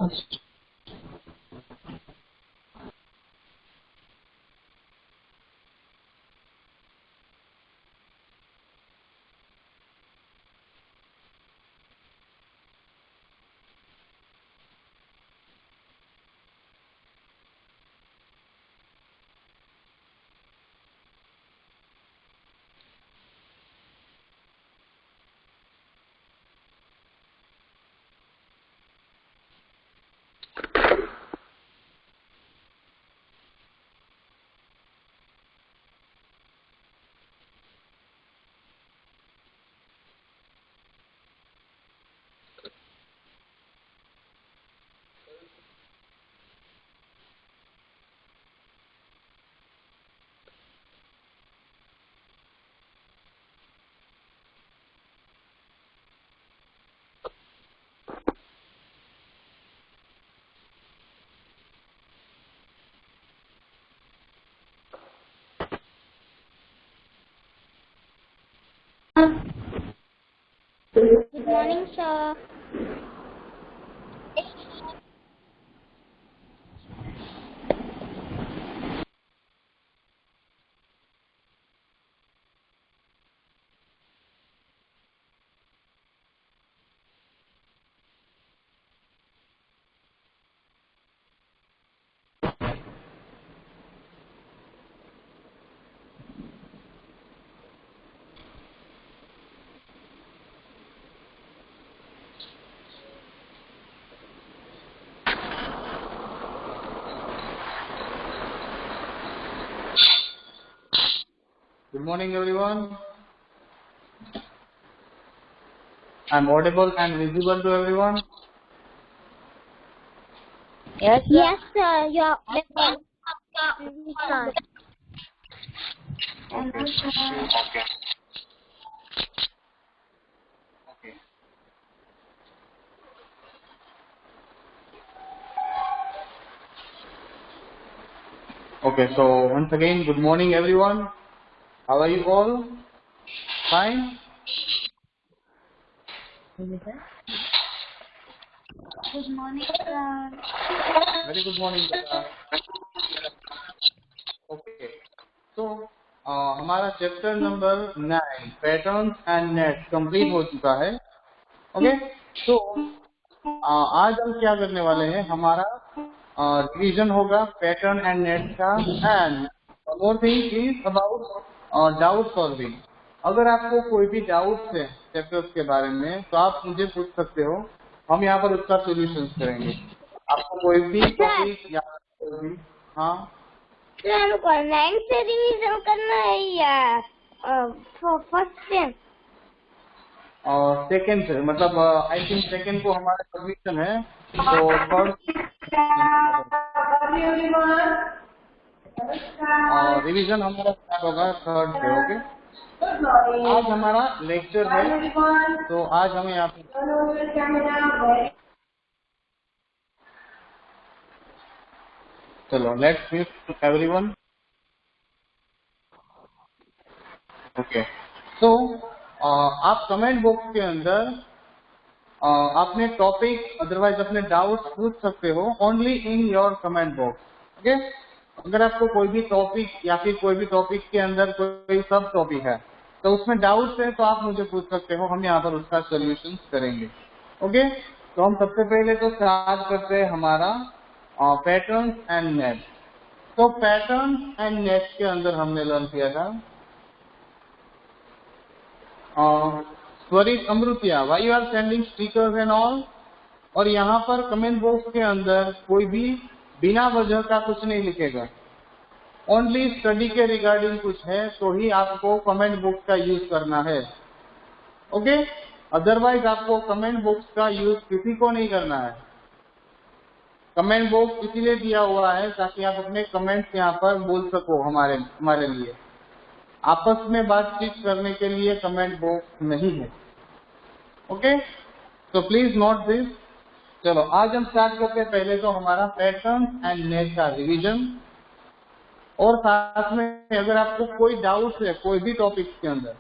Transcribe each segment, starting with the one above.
Good morning, sir. Good morning, everyone. I'm audible and visible to everyone. Yes, sir. You're audible. Okay. Okay, so once again, good morning, everyone. How are you all? Fine? Good morning, sir. Very good morning. Okay. So, हमारा chapter number 9 patterns and net complete हो चुका है. Okay. तो आज हम क्या करने वाले हैं, हमारा रिवीजन होगा पैटर्न एंड नेट का. And more thing is about doubt solving. अगर आपको कोई भी डाउट है चैप्टर्स के बारे में तो आप मुझे पूछ सकते हो, हम यहाँ पर उसका सोल्यूशन करेंगे. आपको कोई भी टॉपिक या कोई भी. हाँ सर, हमको 9 से रिवीजन करना है या फर्स्ट से? और सेकंड से, मतलब आई थिंक सेकंड को हमारा सबमिशन है, तो थर्ड रिवीजन हमारा स्टार्ट होगा थर्ड से. ओके. आज हमारा लेक्चर है, तो आज हम यहाँ पे चलो लेट्स मीट एवरीवन. ओके. तो आप कमेंट बॉक्स के अंदर अपने टॉपिक अदरवाइज अपने डाउट्स पूछ सकते हो, only in your comment box. Okay. अगर आपको कोई भी टॉपिक या फिर कोई भी टॉपिक के अंदर कोई सब टॉपिक है तो उसमें डाउट्स है तो आप मुझे पूछ सकते हो, हम यहाँ पर उसका सोल्यूशन करेंगे. ओके. तो हम सबसे पहले तो स्टार्ट करते हैं हमारा पैटर्न्स एंड नेट. तो पैटर्न्स एंड नेट के अंदर हमने लर्न किया था Swarit Amritiya, why you are sending stickers and all. और यहाँ पर कमेंट बॉक्स के अंदर कोई भी बिना वजह का कुछ नहीं लिखेगा. ओनली स्टडी के रिगार्डिंग कुछ है तो ही आपको कमेंट बॉक्स का यूज करना है. ओके. अदरवाइज आपको कमेंट बॉक्स का यूज किसी को नहीं करना है. कमेंट बॉक्स इसीलिए दिया हुआ है ताकि आप अपने कमेंट्स यहाँ पर बोल सको. हमारे लिए आपस में बातचीत करने के लिए कमेंट बॉक्स नहीं है. ओके. तो प्लीज नोट दिस. चलो आज हम स्टार्ट करते हैं. पहले तो हमारा पैटर्न एंड नेट का रिवीजन, और साथ में अगर आपको कोई डाउट है कोई भी टॉपिक के अंदर,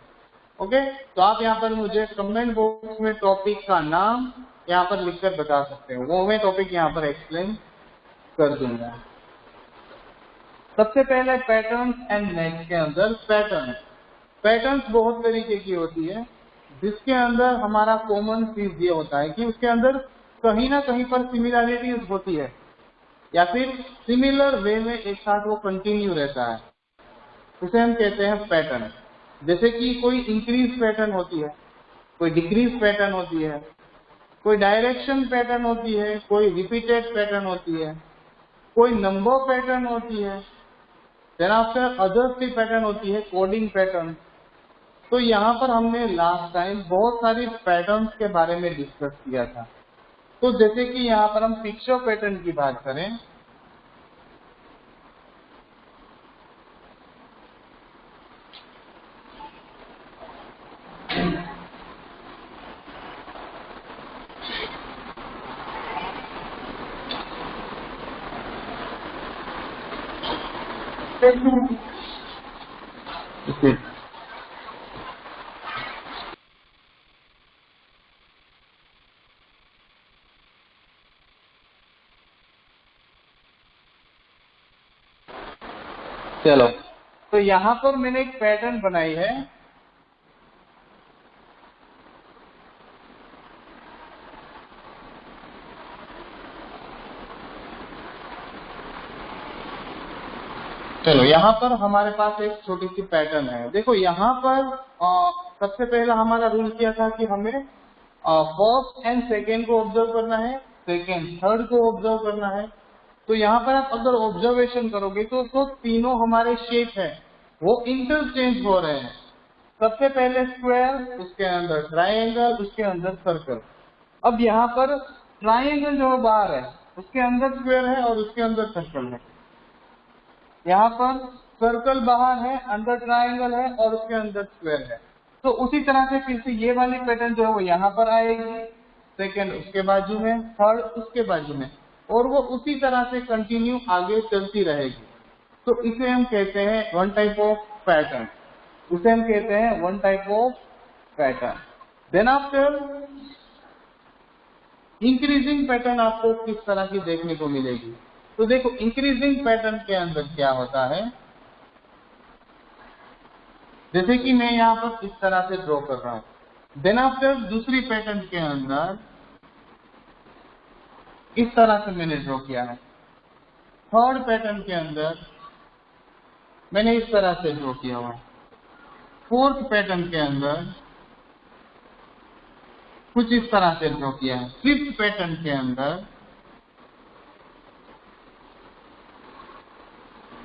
ओके, तो आप यहाँ पर मुझे कमेंट बॉक्स में टॉपिक का नाम यहाँ पर लिखकर बता सकते हो, वो मैं टॉपिक यहाँ पर एक्सप्लेन कर दूंगा। सबसे पहले पैटर्न्स एंड नेट्स के अंदर पैटर्न्स बहुत तरीके की होती है, जिसके अंदर हमारा कॉमन चीज ये होता है कि उसके अंदर कहीं ना कहीं पर सिमिलैरिटीज होती है या फिर सिमिलर वे में एक साथ वो कंटिन्यू रहता है, उसे हम कहते हैं पैटर्न। जैसे कि कोई इंक्रीज पैटर्न होती है, कोई डिक्रीज पैटर्न होती है, कोई डायरेक्शन पैटर्न होती है, कोई रिपीटेड पैटर्न होती है, कोई नंबर पैटर्न होती है, देन आफ्टर अदर सी पैटर्न होती है कोडिंग पैटर्न। तो यहाँ पर हमने लास्ट टाइम बहुत सारी पैटर्न्स के बारे में डिस्कस किया था। तो जैसे कि यहाँ पर हम पिक्चर पैटर्न की बात करें, चलो तो यहाँ पर मैंने एक पैटर्न बनाई है। चलो यहाँ पर हमारे पास एक छोटी सी पैटर्न है। देखो यहाँ पर सबसे पहला हमारा रूल क्या था कि हमें फर्स्ट एंड सेकेंड को ऑब्जर्व करना है, सेकेंड थर्ड को ऑब्जर्व करना है। तो यहाँ पर आप अगर ऑब्जर्वेशन करोगे तो तीनों हमारे शेप है वो इंटरचेंज हो रहे हैं। सबसे पहले स्क्वायर, उसके अंदर ट्राइंगल, उसके अंदर सर्कल। अब यहाँ पर ट्राइंगल जो बाहर है उसके अंदर स्क्वायर है और उसके अंदर सर्कल है। यहाँ पर सर्कल बाहर है, अंदर ट्राइंगल है और उसके अंदर स्क्वायर है। तो उसी तरह से फिर से ये वाली पैटर्न जो है वो यहाँ पर आएगी, सेकंड उसके बाजू में, थर्ड उसके बाजू में, और वो उसी तरह से कंटिन्यू आगे चलती रहेगी। तो इसे हम कहते हैं वन टाइप ऑफ पैटर्न, उसे हम कहते हैं one type of pattern. Then after increasing pattern आपको किस तरह की देखने को मिलेगी। तो देखो इंक्रीजिंग पैटर्न के अंदर क्या होता है, जैसे कि मैं यहाँ पर इस तरह से ड्रॉ कर रहा हूं। देन आफ्टर दूसरी पैटर्न के अंदर इस तरह से मैंने ड्रॉ किया है। थर्ड पैटर्न के अंदर मैंने इस तरह से ड्रॉ किया हुआ है। फोर्थ पैटर्न के अंदर कुछ इस तरह से ड्रॉ किया है। फिफ्थ पैटर्न के अंदर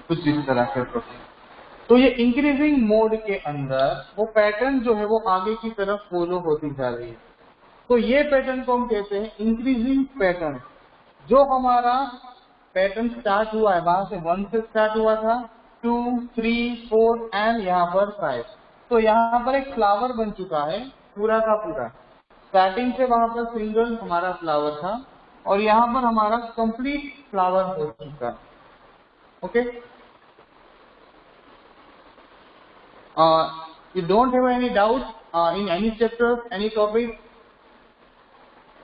कुछ इस तरह से ड्रॉ किया। तो ये इंक्रीजिंग मोड के अंदर वो पैटर्न जो है वो आगे की तरफ फॉलो होती जा रही है। तो ये पैटर्न को हम कहते हैं इंक्रीजिंग पैटर्न। जो हमारा पैटर्न स्टार्ट हुआ है वहां से 1 से स्टार्ट हुआ था, 2, 3, 4 एंड यहाँ पर 5। तो यहाँ पर एक फ्लावर बन चुका है पूरा का पूरा। स्टार्टिंग से वहां पर सिंगल हमारा फ्लावर था और यहाँ पर हमारा कंप्लीट फ्लावर हो चुका है। Okay, you don't have any doubt in any chapter, any topic,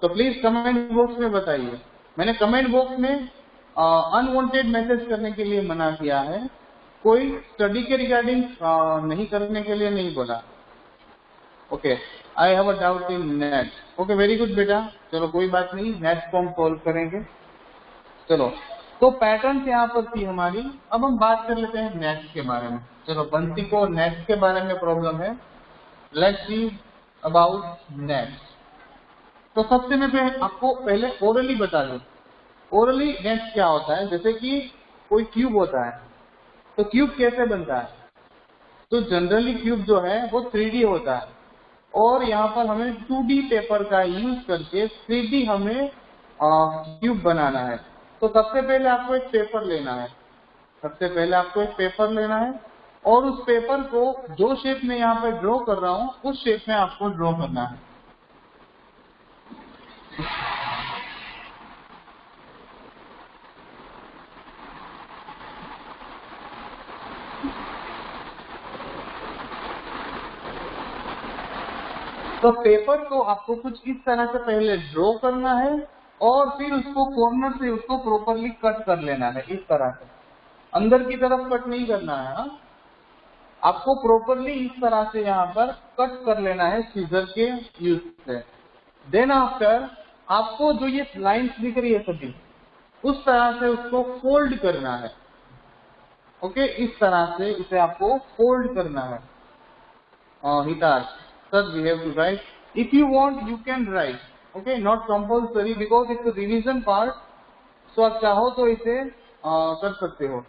तो प्लीज कमेंट बॉक्स में बताइए। मैंने कमेंट बॉक्स में अनवांटेड मैसेज करने के लिए मना किया है, कोई स्टडी के रिगार्डिंग नहीं करने के लिए नहीं बोला। Okay, I have a doubt in net. Okay, very good बेटा, चलो कोई बात नहीं, नेट को हम सॉल्व करेंगे। चलो, तो पैटर्न यहाँ पर थी हमारी। अब हम बात कर लेते हैं नेट्स के बारे में। चलो, बंसी को नेट्स के बारे में प्रॉब्लम है, लेट्स सी अबाउट नेट्स। तो सबसे मैं आपको पहले ओरली बता दूं, ओरली नेट्स क्या होता है। जैसे कि कोई क्यूब होता है, तो क्यूब कैसे बनता है। तो जनरली क्यूब जो है वो 3D होता है और यहाँ पर हमें 2D पेपर का यूज करके 3D हमें क्यूब बनाना है। तो सबसे पहले आपको एक पेपर लेना है, सबसे पहले आपको एक पेपर लेना है और उस पेपर को जो शेप में यहाँ पे ड्रॉ कर रहा हूँ उस शेप में आपको ड्रॉ करना है। तो पेपर को आपको कुछ इस तरह से पहले ड्रॉ करना है और फिर उसको कॉर्नर से उसको प्रॉपरली कट कर लेना है। इस तरह से अंदर की तरफ कट नहीं करना है। हाँ? आपको प्रॉपरली इस तरह से यहाँ पर कट कर लेना है सीजर के यूज से। देन आफ्टर आपको जो ये लाइंस दिख रही है सभी, उस तरह से उसको फोल्ड करना है। ओके, इस तरह से इसे आपको फोल्ड करना है। Hitash, sir, we have to write. If you want, you can write. Okay, not compulsory because it's a revision part. So आप चाहो तो इसे कर सकते हो।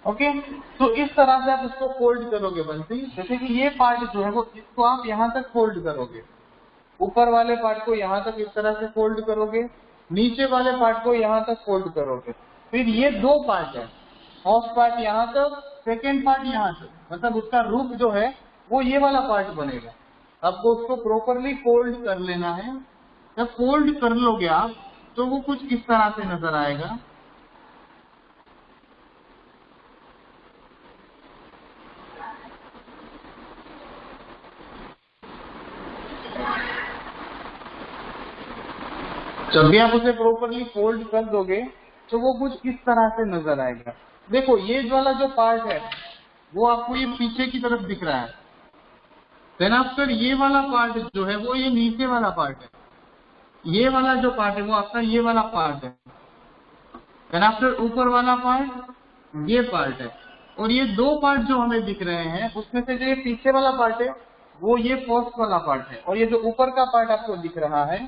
ओके, तो इस तरह से आप इसको फोल्ड करोगे बंसी। जैसे कि ये पार्ट जो है वो इसको आप यहाँ तक फोल्ड करोगे, ऊपर वाले पार्ट को यहाँ तक इस तरह से फोल्ड करोगे, नीचे वाले पार्ट को यहाँ तक फोल्ड करोगे। फिर ये दो पार्ट है, फर्स्ट पार्ट यहाँ तक, सेकेंड पार्ट यहाँ तक, मतलब उसका रूप जो है वो ये वाला पार्ट बनेगा। आपको उसको प्रॉपरली फोल्ड कर लेना है। जब फोल्ड कर लोगे आप तो वो कुछ इस तरह से नजर आएगा। जब भी आप उसे प्रॉपरली फोल्ड कर दोगे तो वो कुछ इस तरह से नजर आएगा। देखो ये वाला जो पार्ट है वो आपको ये पीछे की तरफ दिख रहा है। देन आफ्टर ये वाला पार्ट जो है वो ये नीचे वाला पार्ट है। ये वाला जो पार्ट है वो आपका ये वाला पार्ट है। देन आफ्टर ऊपर वाला पार्ट ये पार्ट है। और ये दो पार्ट जो हमें दिख रहे हैं उसमें से जो ये पीछे वाला पार्ट है वो ये फर्स्ट वाला पार्ट है। और ये जो ऊपर का पार्ट आपको दिख रहा है,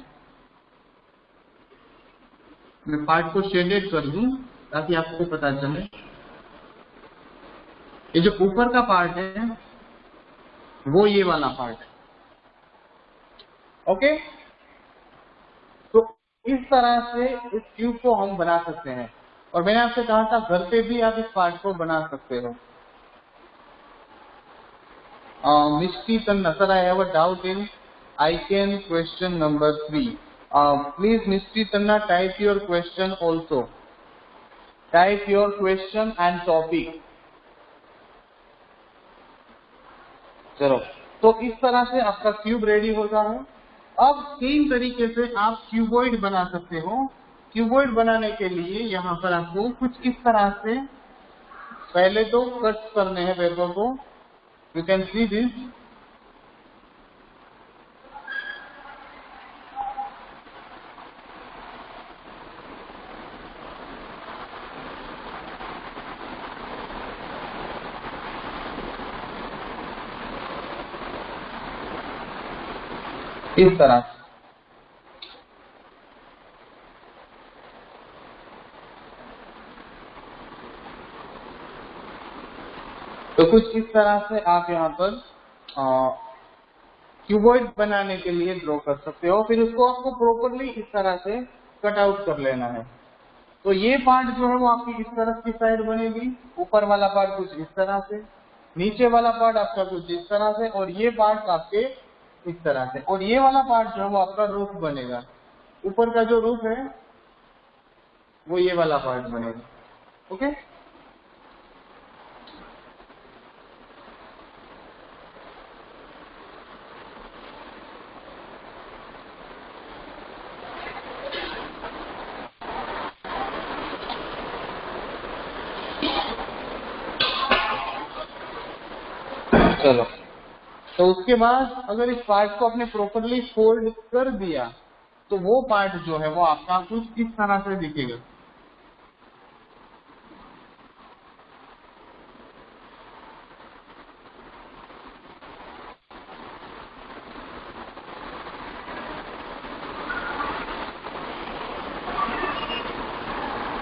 मैं पार्ट को शेडेड कर दूं ताकि आपको पता चले। ये जो ऊपर का पार्ट है वो ये वाला पार्ट है। ओके, तो इस तरह से इस ट्यूब को हम बना सकते हैं। और मैंने आपसे कहा था घर पे भी आप इस पार्ट को बना सकते हो। Misty Tanna, sir I have a doubt in I can question number 3। Please Misty Tanna type your question also, type your question and topic. चलो, तो इस तरह से आपका क्यूब रेडी होता है। अब तीन तरीके से आप क्यूबॉइड बना सकते हो। क्यूबॉइड बनाने के लिए यहाँ पर आपको कुछ इस तरह से पहले तो कट करने हैं पेपर को। You can see this. इस तरह से तो कुछ इस तरह से आप यहाँ पर क्यूबॉइड बनाने के लिए ड्रॉ कर सकते हो। फिर उसको आपको प्रॉपरली इस तरह से कट आउट कर लेना है। तो ये पार्ट जो है वो आपकी इस तरफ की साइड बनेगी, ऊपर वाला पार्ट कुछ इस तरह से, नीचे वाला पार्ट आपका कुछ इस तरह से, और ये पार्ट आपके इस तरह से। और ये वाला पार्ट जो है वो आपका रूफ बनेगा। ऊपर का जो रूफ है वो ये वाला पार्ट बनेगा। ओके, चलो, तो उसके बाद अगर इस पार्ट को आपने प्रॉपरली फोल्ड कर दिया तो वो पार्ट जो है वो आपका कुछ इस तरह से दिखेगा।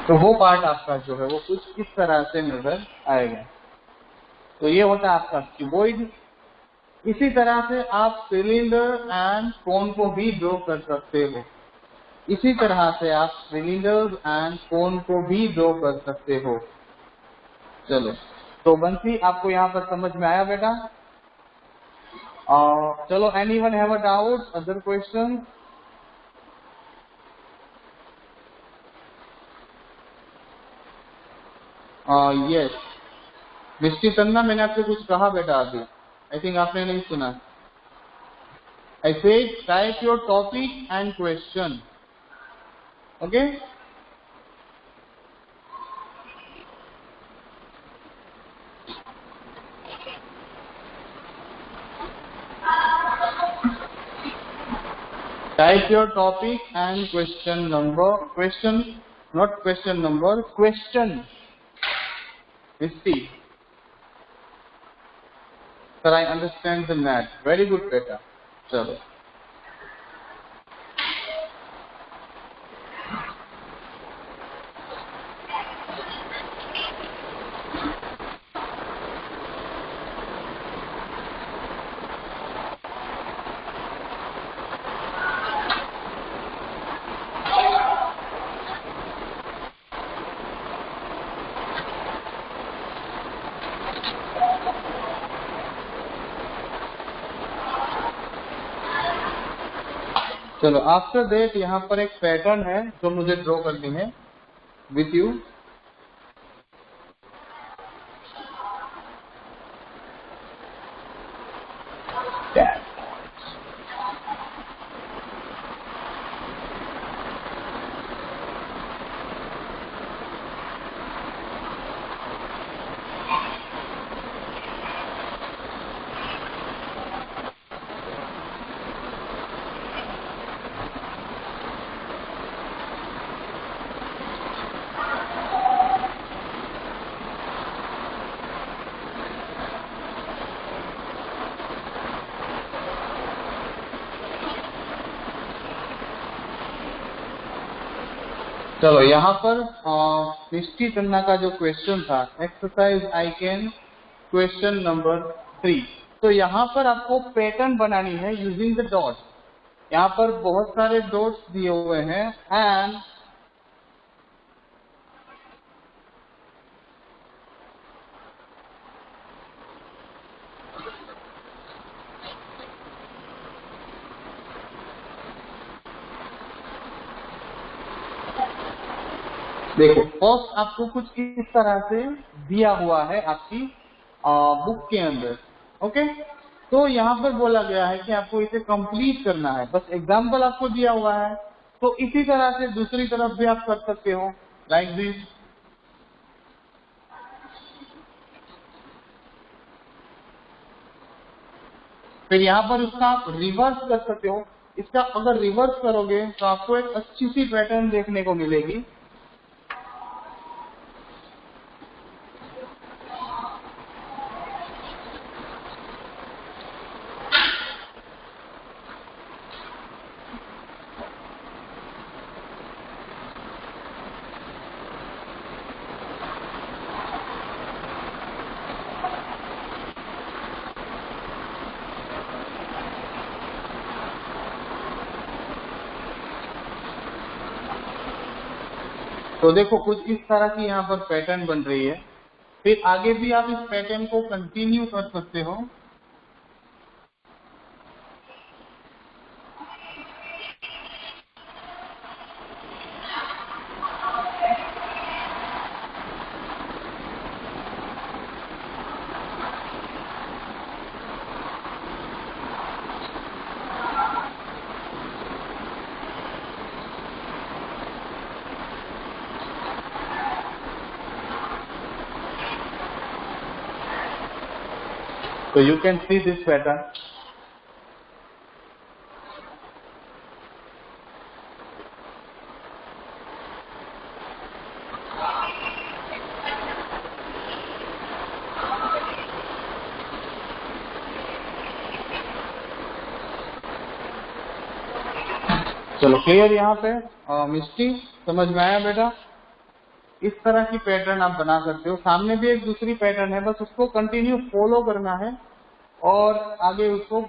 तो वो पार्ट आपका जो है वो कुछ इस तरह से नजर आएगा। तो ये होता है आपका क्यूबॉइड। इसी तरह से आप सिलेंडर एंड कोन को भी ड्रॉ कर सकते हो। इसी तरह से आप सिलेंडर एंड कोन को भी ड्रॉ कर सकते हो। चलो, तो बंसी आपको यहाँ पर समझ में आया बेटा? चलो, anyone have a doubt, other question? Yes Misty Tanna, मैंने आपसे कुछ कहा बेटा अभी, आई थिंक आपने नहीं सुना। I said type your topic and question. Okay? Type your topic and question number. Question, not question number. Question. Misty. Sir, I understand the math. Very good, beta. चलो. चलो आफ्टर दैट यहाँ पर एक pattern है जो मुझे draw करनी है विथ यू. चलो यहाँ पर मिस्टी तन्ना का जो क्वेश्चन था exercise I can question number 3. तो यहाँ पर आपको पैटर्न बनानी है यूजिंग द डॉट्स. यहाँ पर बहुत सारे डॉट्स दिए हुए हैं एंड देखो फर्स्ट आपको कुछ इस तरह से दिया हुआ है आपकी बुक के अंदर. ओके, तो यहाँ पर बोला गया है कि आपको इसे कंप्लीट करना है. बस एग्जाम्पल आपको दिया हुआ है, तो इसी तरह से दूसरी तरफ भी आप कर सकते हो लाइक दिस. फिर यहाँ पर उसका आप रिवर्स कर सकते हो. इसका अगर रिवर्स करोगे तो आपको एक अच्छी सी पैटर्न देखने को मिलेगी. तो देखो कुछ इस तरह की यहाँ पर पैटर्न बन रही है. फिर आगे भी आप इस पैटर्न को कंटिन्यू कर सकते हो. So you can see this pattern. चलो क्लियर यहाँ पे मिस्टी समझ में आया बेटा? इस तरह की पैटर्न आप बना सकते हो. सामने भी एक दूसरी पैटर्न है, बस उसको कंटिन्यू फॉलो करना है और आगे उसको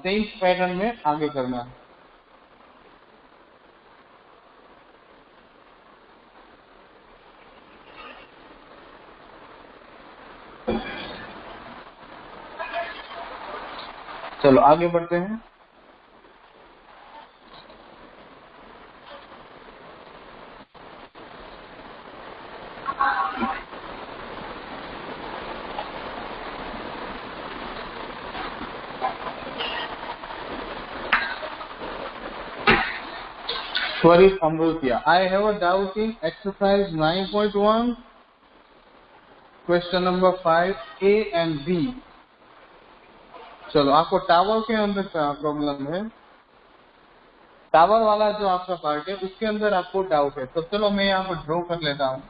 सेम पैटर्न में आगे करना है. चलो आगे बढ़ते हैं. Swarit Amrutia, I have a doubt in exercise 9.1, question number 5, A and B. चलो, आपको टावर के अंदर क्या प्रॉब्लम है? टावर वाला जो आपका पार्ट है उसके अंदर आपको डाउट है, तो चलो मैं यहाँ पर ड्रॉ कर लेता हूँ।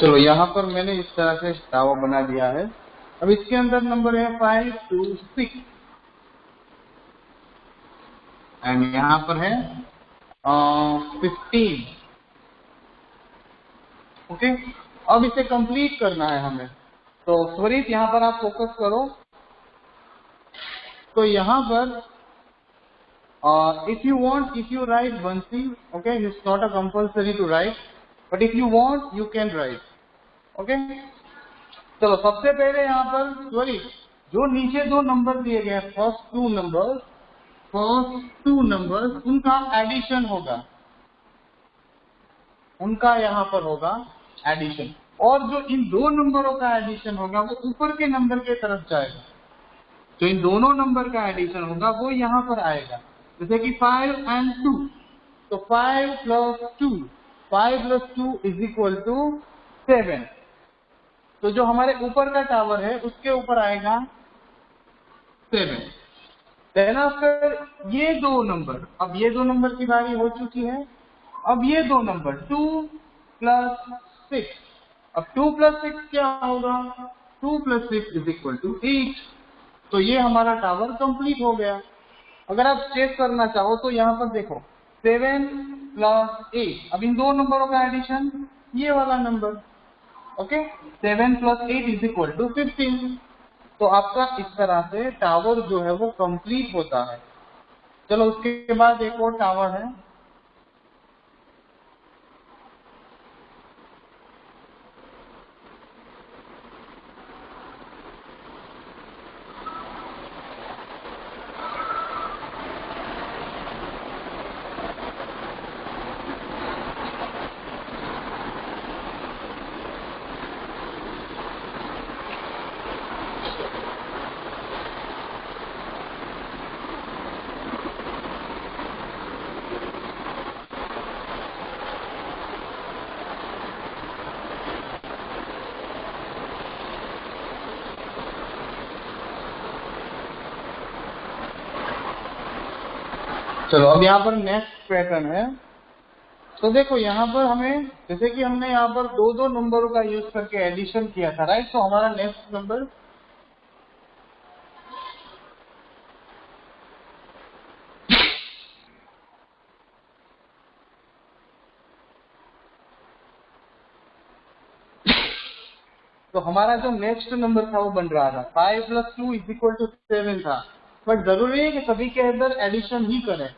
चलो, यहाँ पर मैंने इस तरह से टावर बना दिया है। अब इसके अंदर नंबर है 5 2 6 एंड यहाँ पर है 15। ओके, अब इसे कंप्लीट करना है हमें। तो स्वरित, यहाँ पर आप फोकस करो। तो यहाँ पर if you write Bansi, okay, it's not a compulsory to write, but if you want you can write, okay। चलो, सबसे पहले यहाँ पर स्वरित, जो नीचे दो नंबर दिए गए हैं, फर्स्ट टू नंबर्स, उनका एडिशन होगा, उनका यहाँ पर होगा एडिशन, और जो इन दो नंबरों का एडिशन होगा वो ऊपर के नंबर के तरफ जाएगा। जो इन दोनों नंबर का एडिशन होगा वो यहाँ पर आएगा, जैसे कि 5 and 2, तो 5 + 2 इज इक्वल टू 7। तो जो हमारे ऊपर का टावर है उसके ऊपर आएगा 7। देन आफ्टर ये दो नंबर, अब ये दो नंबर की बारी हो चुकी है। अब ये दो नंबर 2 + 6, अब 2 + 6 क्या होगा? 2 + 6 इज इक्वल टू 8। तो ये हमारा टावर कंप्लीट हो गया। अगर आप चेक करना चाहो तो यहाँ पर देखो 7 + 8, अब इन दो नंबरों का एडिशन, ये वाला number, okay. 7 + 8 is equal to 15। तो आपका इस तरह से टावर जो है वो कंप्लीट होता है। चलो, उसके बाद एक और टावर है। चलो, अब यहाँ पर नेक्स्ट पैटर्न है। तो देखो, यहाँ पर हमें, जैसे कि हमने यहाँ पर दो नंबरों का यूज करके एडिशन किया था, राइट। तो हमारा नेक्स्ट नंबर तो हमारा जो नेक्स्ट नंबर था वो बन रहा था 5 + 2 इज इक्वल टू 7 था। बट जरूरी है कि सभी के अंदर एडिशन ही करें।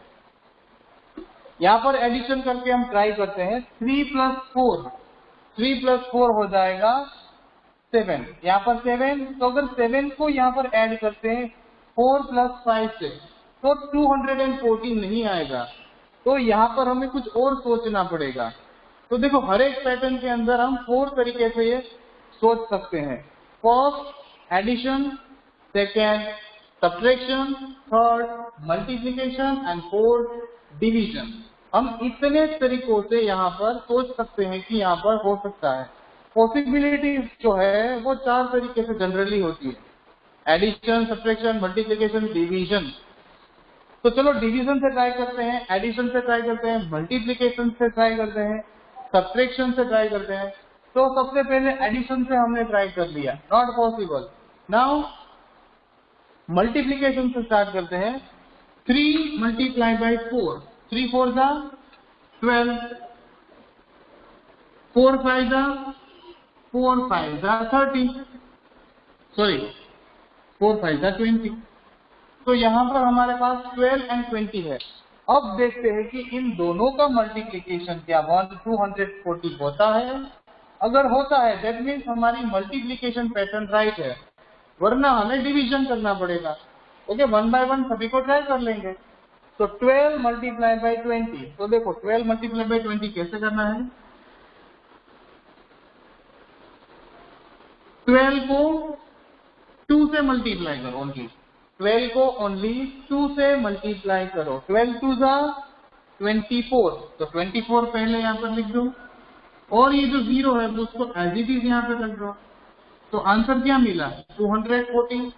यहाँ पर एडिशन करके हम ट्राई करते हैं। 3 + 4 हो जाएगा 7। यहाँ पर 7, तो अगर 7 को यहाँ पर ऐड करते हैं 4 + 5 से, तो 214 नहीं आएगा। तो यहाँ पर हमें कुछ और सोचना पड़ेगा। तो देखो, हर एक पैटर्न के अंदर हम 4 तरीके से ये सोच सकते हैं। First edition, second subtraction, third multiplication and fourth division. हम इतने तरीकों से यहाँ पर सोच सकते हैं कि यहाँ पर हो सकता है। पॉसिबिलिटी जो है वो 4 तरीके से जनरली होती है, एडिशन, सब्ट्रैक्शन, मल्टीप्लिकेशन, डिवीजन। तो चलो, डिवीजन से ट्राई करते हैं, एडिशन से ट्राई करते हैं, मल्टीप्लिकेशन से ट्राई करते हैं, सब्ट्रैक्शन से ट्राई करते हैं। तो सबसे पहले एडिशन से हमने ट्राई कर लिया, नॉट पॉसिबल। नाउ मल्टीप्लिकेशन से स्टार्ट करते हैं। 3 × 4, 3 4 12, 4 5 30, सॉरी 4 5 20। तो यहाँ पर हमारे पास 12 और 20 है। अब देखते हैं कि इन दोनों का मल्टीप्लिकेशन क्या 240 होता है अगर होता है दैट मीन्स हमारी मल्टीप्लीकेशन पैटर्न राइट है, वरना हमें डिवीजन करना पड़ेगा। ओके, 1 by 1 सभी को ट्राई कर लेंगे। तो 12 मल्टीप्लाई बाई 20, तो देखो 12 मल्टीप्लाई बाई 20 कैसे करना है। 12 को 2 से मल्टीप्लाई करो ओनली, 12 को ओनली 2 से मल्टीप्लाई करो। 12 2 जा 24, तो 24 पहले यहाँ पर लिख दो, और ये जो 0 है वो उसको एज इट इज यहाँ पे रख दो। तो आंसर क्या मिला? 240।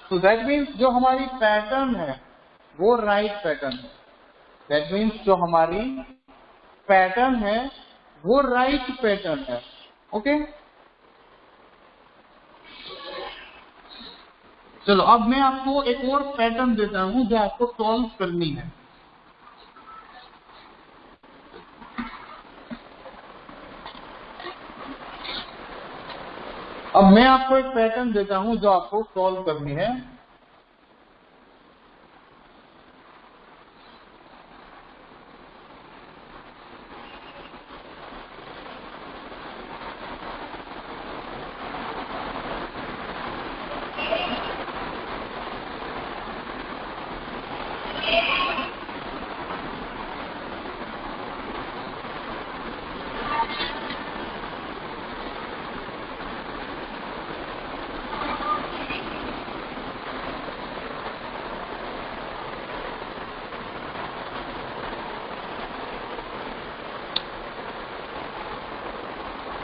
तो दैट मीन्स जो हमारी पैटर्न है वो राइट पैटर्न है। दैट मीन्स जो हमारी पैटर्न है वो राइट पैटर्न है। ओके, चलो अब मैं आपको एक और पैटर्न देता हूं जो आपको सॉल्व करनी है। अब मैं आपको एक पैटर्न देता हूं जो आपको सॉल्व करनी है।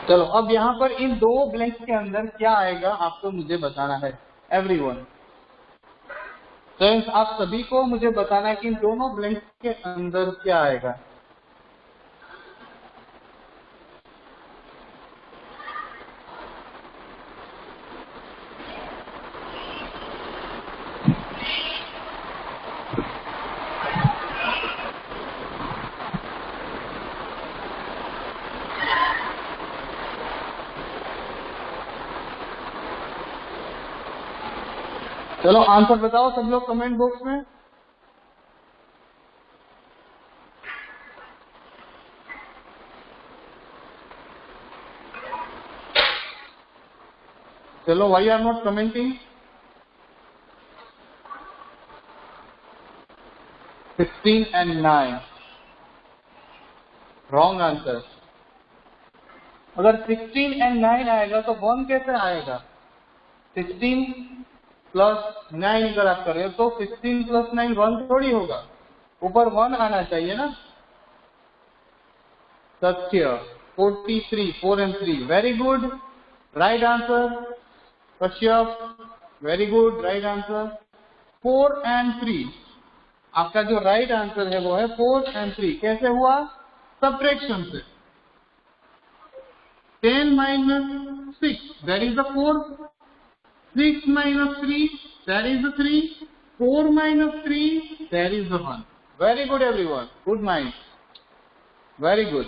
चलो अब यहाँ पर इन दो ब्लैंक्स के अंदर क्या आएगा आपको मुझे बताना है, एवरीवन। फ्रेंड्स, आप सभी को मुझे बताना है कि इन दोनों ब्लैंक्स के अंदर क्या आएगा। चलो आंसर बताओ सब लोग कमेंट बॉक्स में। चलो, why are not commenting? 16 and 9 wrong answer. अगर 16 and 9 आएगा तो 1 कैसे आएगा? 16 प्लस 9 अगर आप करें तो 16 प्लस 9 1 थोड़ी होगा, ऊपर 1 आना चाहिए ना। सत्य 43, 4 and 3, very good, right answer. Kashyap, very good, right answer. 4 and 3, आपका जो राइट आंसर है वो है 4 and 3। कैसे हुआ? सब्ट्रैक्शन से। 10 minus 6, that is the 4. 6 minus 3, that is the 3. 4 minus 3, that is the 1. Very good everyone, good mind, very good।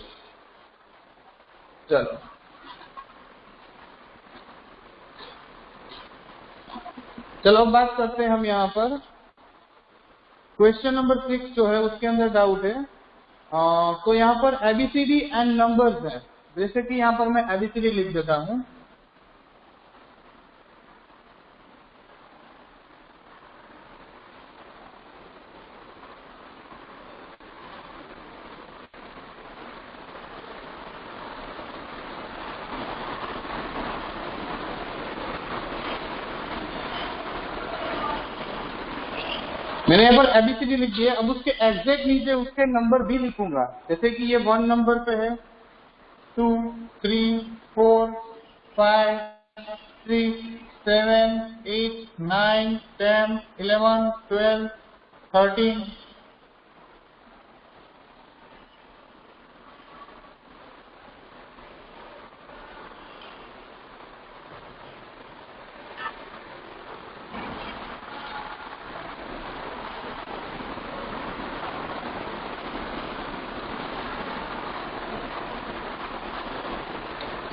चलो अब बात करते हैं हम यहाँ पर क्वेश्चन नंबर 6 जो है उसके अंदर डाउट है। तो यहाँ पर ABCD एंड नंबर्स है। जैसे कि यहाँ पर मैं ABCD लिख देता हूँ। मैंने यहाँ पर ABCD लिख दिया। अब उसके एग्जैक्ट नीचे उसके नंबर भी लिखूंगा। जैसे कि ये 1 नंबर पे है, 2, 3, 4, 5, 6, 7, 8, 9, 10, 11, 12, 13।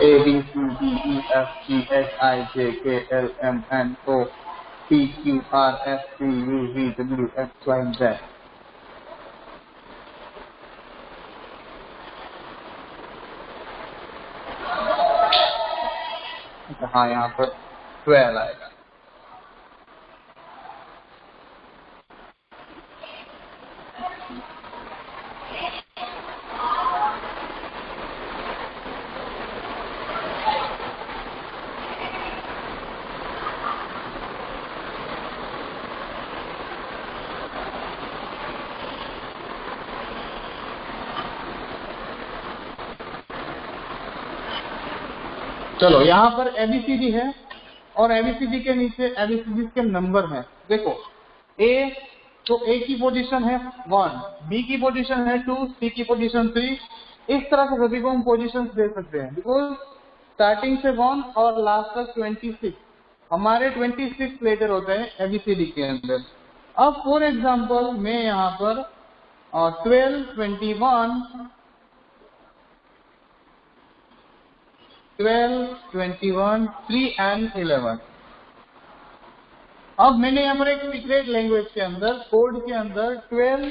A B C D E F G H I J K L M N O P Q R S T U V W X Y Z। हाँ यहाँ पर 12 आएगा। चलो यहाँ पर एबीसीडी है और एबीसीडी के नीचे एबीसीडी के नंबर है। देखो ए, तो ए की पोजीशन है 1, बी की पोजीशन है 2, सी की पोजीशन 3। इस तरह से सभी को हम पोजीशन दे सकते हैं, बिकॉज स्टार्टिंग से 1 और लास्ट तक 26, हमारे 26 लेटर होते हैं एबीसीडी के अंदर। अब फॉर एग्जाम्पल मैं यहाँ पर 12, 21, 3 एंड 11। अब मैंने यहाँ पर एक सीक्रेट लैंग्वेज के अंदर, कोड के अंदर 12,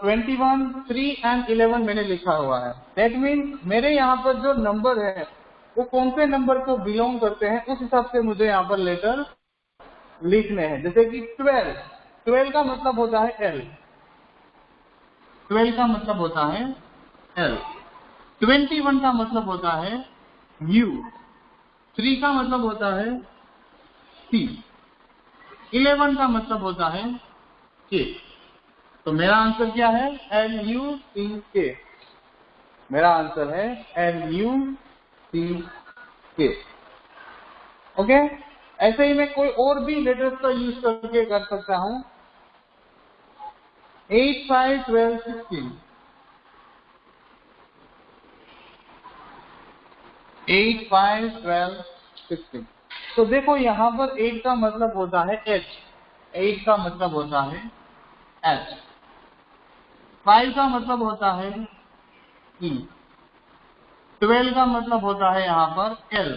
21, 3 एंड 11 मैंने लिखा हुआ है। दैट मीन्स मेरे यहाँ पर जो नंबर है वो कौन से नंबर को बिलोंग करते हैं, उस हिसाब से मुझे यहाँ पर लेटर लिखने हैं। जैसे कि 12 का मतलब होता है एल, 12 का मतलब होता है एल, 21 का मतलब होता है यू, 3 का मतलब होता है सी, 11 का मतलब होता है के। तो मेरा आंसर क्या है? LUCK। मेरा आंसर है LUCK। ओके, ऐसे ही मैं कोई और भी लेटर्स का यूज करके कर सकता हूं। 8, 5, 12, 16, 8, 5, 12, 16। तो देखो यहाँ पर 8 का मतलब होता है H, 8 का मतलब होता है H, 5 का मतलब होता है E, 12 का मतलब होता है यहाँ पर L,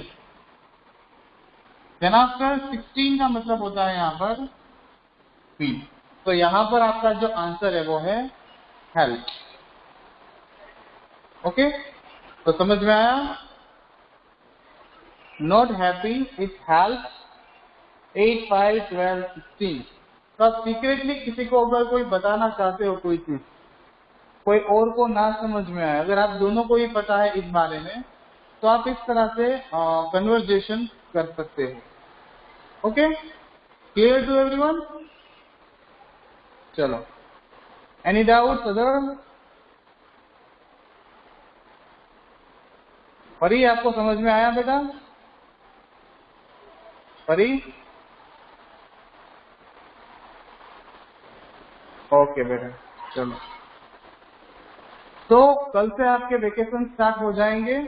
देन आफ्टर 16 का मतलब होता है यहाँ पर P। तो यहाँ पर आपका जो आंसर है वो है हेल्प। ओके, तो समझ में आया? Not happy is help, 8, 5, 12, 16। तो आप सीक्रेटली किसी को अगर कोई बताना चाहते हो कोई चीज, कोई और को ना समझ में आए, अगर आप दोनों को ही पता है इस बारे में, तो आप इस तरह से कन्वर्सेशन कर सकते हो। Okay, clear to everyone? चलो, एनी डाउट अदर? परी, आपको समझ में आया बेटा? परी? ओके बेटा, चलो। तो कल से आपके वेकेशन स्टार्ट हो जाएंगे,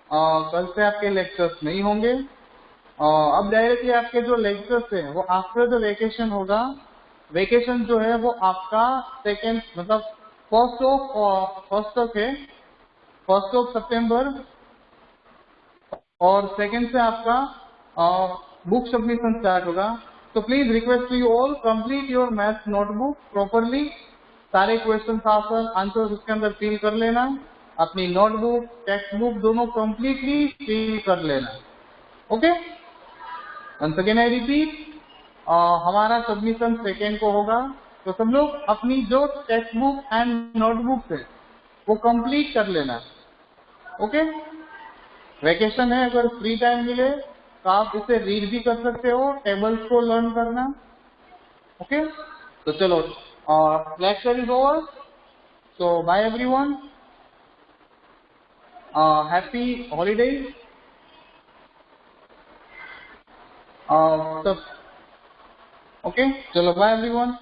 कल से आपके लेक्चर्स नहीं होंगे। अब डायरेक्टली आपके जो लेक्चर्स हैं वो आफ्टर द वेकेशन होगा। वेकेशन जो है वो आपका सेकेंड मतलब फर्स्ट ऑफ है, 1 सितंबर, और सेकेंड से आपका बुक सबमिशन स्टार्ट होगा। तो please request to you all, complete your math notebook properly. सारे क्वेश्चन आंसर उसके अंदर फिल कर लेना, अपनी नोटबुक टेक्स्ट बुक दोनों कंप्लीटली फिल कर लेना। Okay, once again I repeat, हमारा सबमिशन सेकेंड को होगा। तो सब लोग अपनी जो टेक्स्ट बुक एंड नोटबुक है वो कंप्लीट कर लेना। ओके, वेकेशन है, अगर फ्री टाइम मिले तो आप इसे रीड भी कर सकते हो, टेबल्स को लर्न करना। ओके, तो चलो, lecture is over, so bye everyone, happy holidays. सब ओके, चलो बाय एवरीवन।